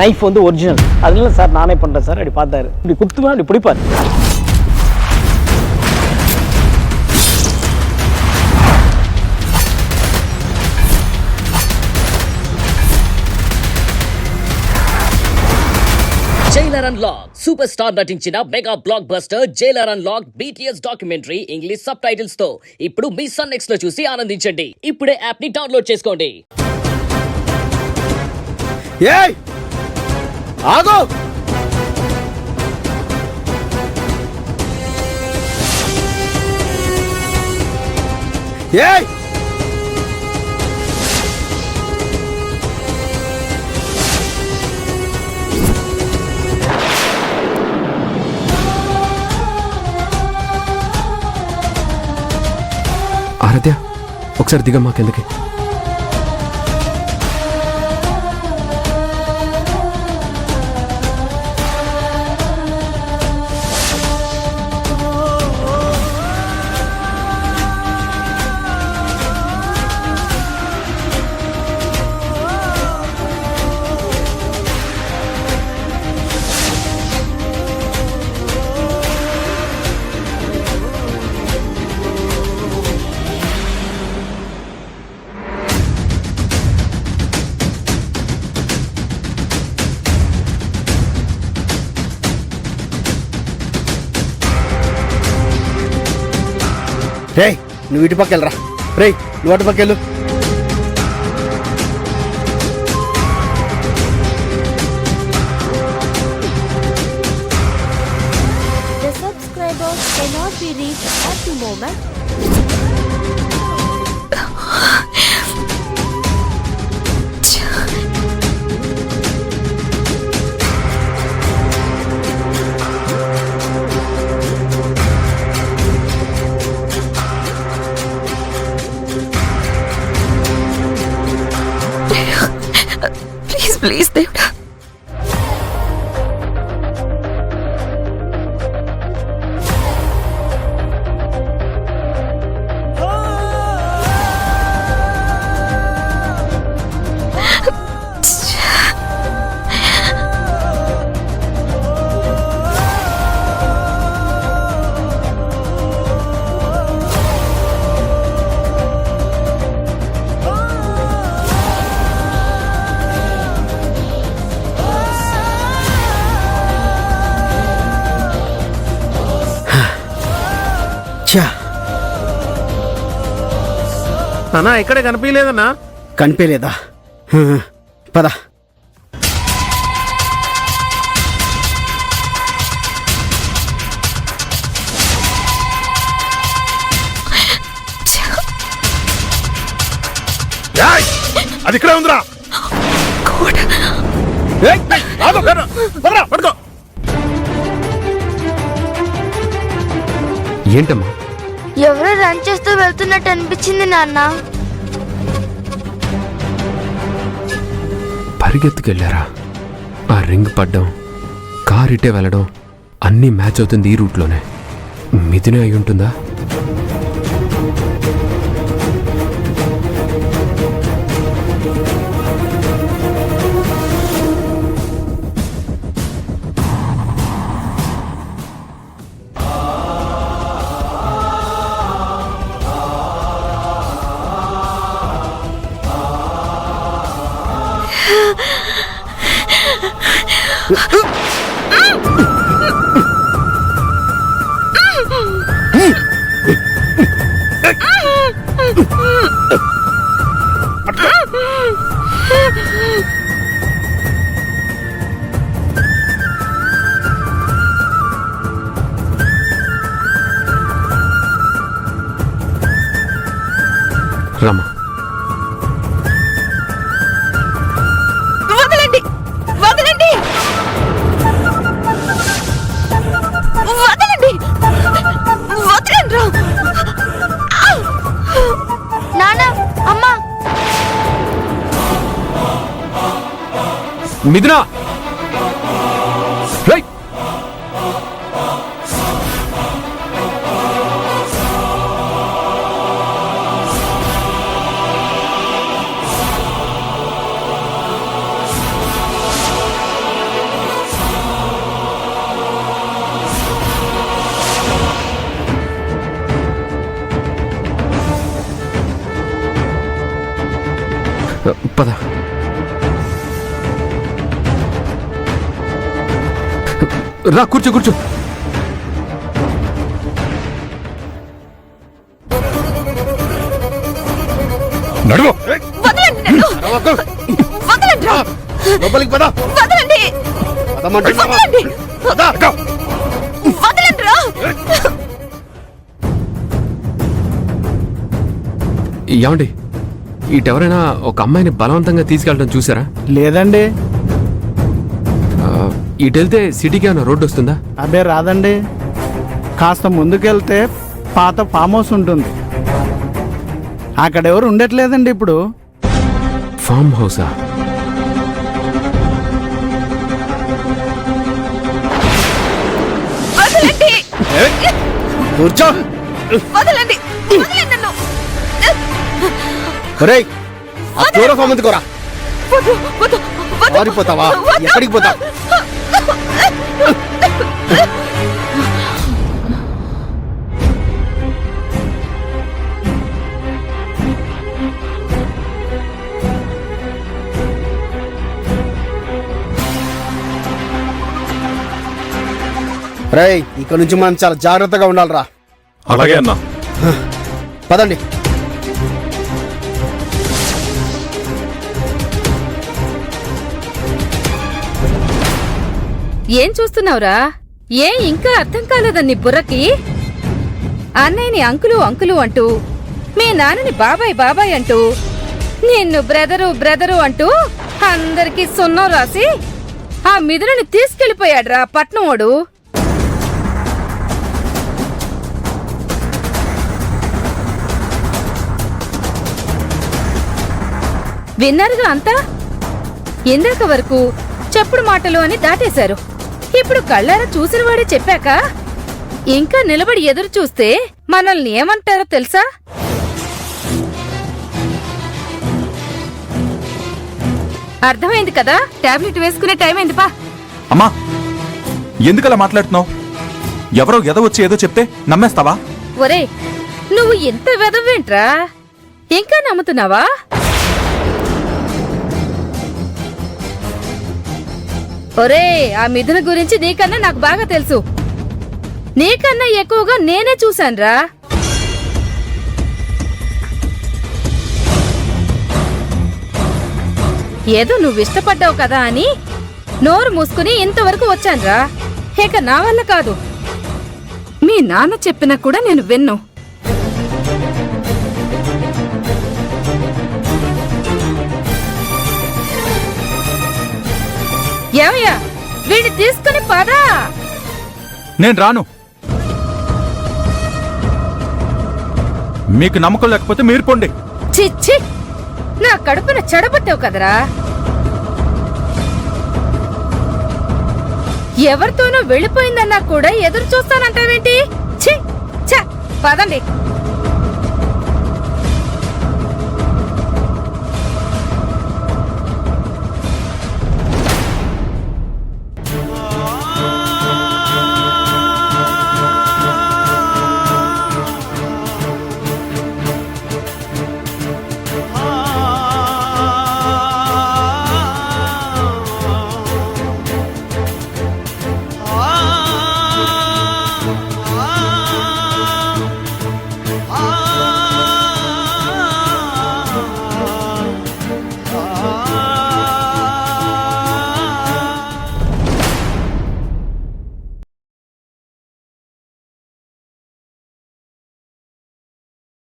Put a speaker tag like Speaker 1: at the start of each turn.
Speaker 1: Knife வந்து original. அதனால sir நானே பண்ணுறேன் சார். அப்படி பார்த்தாரு, இப்படி குத்துவேன், அப்படி பிடிப்பார்.
Speaker 2: జైలర్ అన్లాక్ సూపర్ స్టార్ నటించిన mega block buster Jailer unlock BTS documentary English sub titles తో ఇప్పుడు మీ సన్ నెక్స్ట్ లో చూసి ఆనందించండి. ఇప్పుడే యాప్ ని డౌన్లోడ్ చేసుకోండి.
Speaker 3: ఏయ్ ఆగో, ఏయ్
Speaker 4: ఆరాధ్య, ఒకసారి దిగమ్మా కిందకి.
Speaker 3: రే, నువ్వు ఇటు పక్క వెళ్ళరా. రే, నువ్వు అటు పక్క వెళ్ళు.
Speaker 5: The subscribers cannot be reached at the moment.
Speaker 6: Please దేవుడా,
Speaker 4: అన్నా, ఇక్కడే కనిపించలేదన్నా.
Speaker 3: కనిపించలేదా? పద.
Speaker 4: అది ఇక్కడే ఉందిరా. ఏంటమ్మా?
Speaker 5: ఎవరో రన్ చేస్తూ వెళ్తున్నట్టు అనిపించింది నాన్న.
Speaker 4: పరిగెత్తుకెళ్ళారా? ఆ రింగ్ పడ్డం, కార్ ఇటే వెళ్ళడం అన్నీ మ్యాచ్ అవుతుంది ఈ రూట్లోనే. మిథునే అయి ఉంటుందా? రామా,
Speaker 6: వదలండి వదలండి వదలండి వదలండి రా.
Speaker 5: నాన్న, అమ్మా,
Speaker 4: మిథునా, రైట్. పద. రా కూర్చో కూర్చో. నడువు.
Speaker 6: వదలండి నన్ను. వదలండి రా.
Speaker 3: లోపలికి పద.
Speaker 6: వదలండి.
Speaker 3: పదమంటున్నావా?
Speaker 6: వదలండి.
Speaker 3: పద.
Speaker 6: వదలండి రా.
Speaker 4: ఏమండి ఇటెవరైనా ఒక అమ్మాయిని బలవంతంగా తీసుకెళ్ళడం చూసారా?
Speaker 1: లేదండి.
Speaker 4: ఇటెళ్తే సిటీకి ఏమైనా రోడ్డు వస్తుందా?
Speaker 1: అదే రాదండి. కాస్త ముందుకెళ్తే పాత ఫామ్ హౌస్ ఉంటుంది. అక్కడ ఎవరు ఉండట్లేదండి ఇప్పుడు.
Speaker 4: ఫామ్ హౌసా?
Speaker 6: వదలండి.
Speaker 3: కూర్చో.
Speaker 6: వదలండి. వదలండి నన్ను.
Speaker 3: ఒరేయ్, ఆ క్లోరోఫామ్ ఎందుకోరా?
Speaker 6: వద్దు, వద్దు, వద్దు.
Speaker 3: పారిపోతావా?
Speaker 6: వద్దు.
Speaker 3: ఎక్కడికి పోతావ్? రేయ్, ఇక్కడ నుంచి మనం చాలా జాగ్రత్తగా ఉండాలిరా.
Speaker 7: అలాగే అన్నా.
Speaker 3: పదండి.
Speaker 8: ఏం చూస్తున్నావురా? ఇంకా అర్థం కాలేదని బుర్రకి? అన్నయ్యని అంకులు అంకులు అంటూ, మీ నాన్నని బాబాయ్ బాబాయ్ అంటూ, నిన్ను బ్రదరు బ్రదరు అంటూ అందరికీ సున్నం రాసి ఆ మిదురుని తీసుకెళ్లిపోయాడ్రా పట్నోడు. విన్నారుగా అంతా? ఇందాక వరకు చెప్పుడు మాటలు అని దాటేశారు. ఇప్పుడు కళ్ళారా చూసిన వాడే చెప్పాక ఇంకా నిలబడి ఎదురు చూస్తే మనల్ని ఏమంటారో తెలుసా? అర్థమైంది కదా? టాబ్లెట్ వేసుకునే టైం అయింది పా.
Speaker 7: అమ్మా, ఎందుకలా మాట్లాడుతున్నావు? ఎవరో ఎదో వచ్చి ఏదో చెప్తే నమ్మేస్తావా?
Speaker 8: ఒరే, నువ్వు ఎంత వెదవేంట్రా? ఇంకా నమ్ముతున్నావా? ఒరే, ఆ మిథున గురించి నీకన్నా నాకు బాగా తెలుసు. నీకన్నా ఎక్కువగా నేనే చూశాన్రా. ఏదో నువ్వు ఇష్టపడ్డావు కదా అని నోరు మూసుకుని ఇంతవరకు వచ్చాన్రా. ఇక నా వల్ల కాదు. మీ నాన్న చెప్పినా కూడా నేను విన్ను. ఏమయ్యా, వీడిని తీసుకుని పదా.
Speaker 7: నేను రాను. మీకు నమ్మకం లేకపోతే మీరు పోండి.
Speaker 8: చిచ్చి, నా కడుపున చెడబట్టావు కదరా. ఎవరితోనో వెళ్ళిపోయిందన్నా కూడా ఎదురు చూస్తానంటావేంటి? ఛీ, ఛ, పదండి.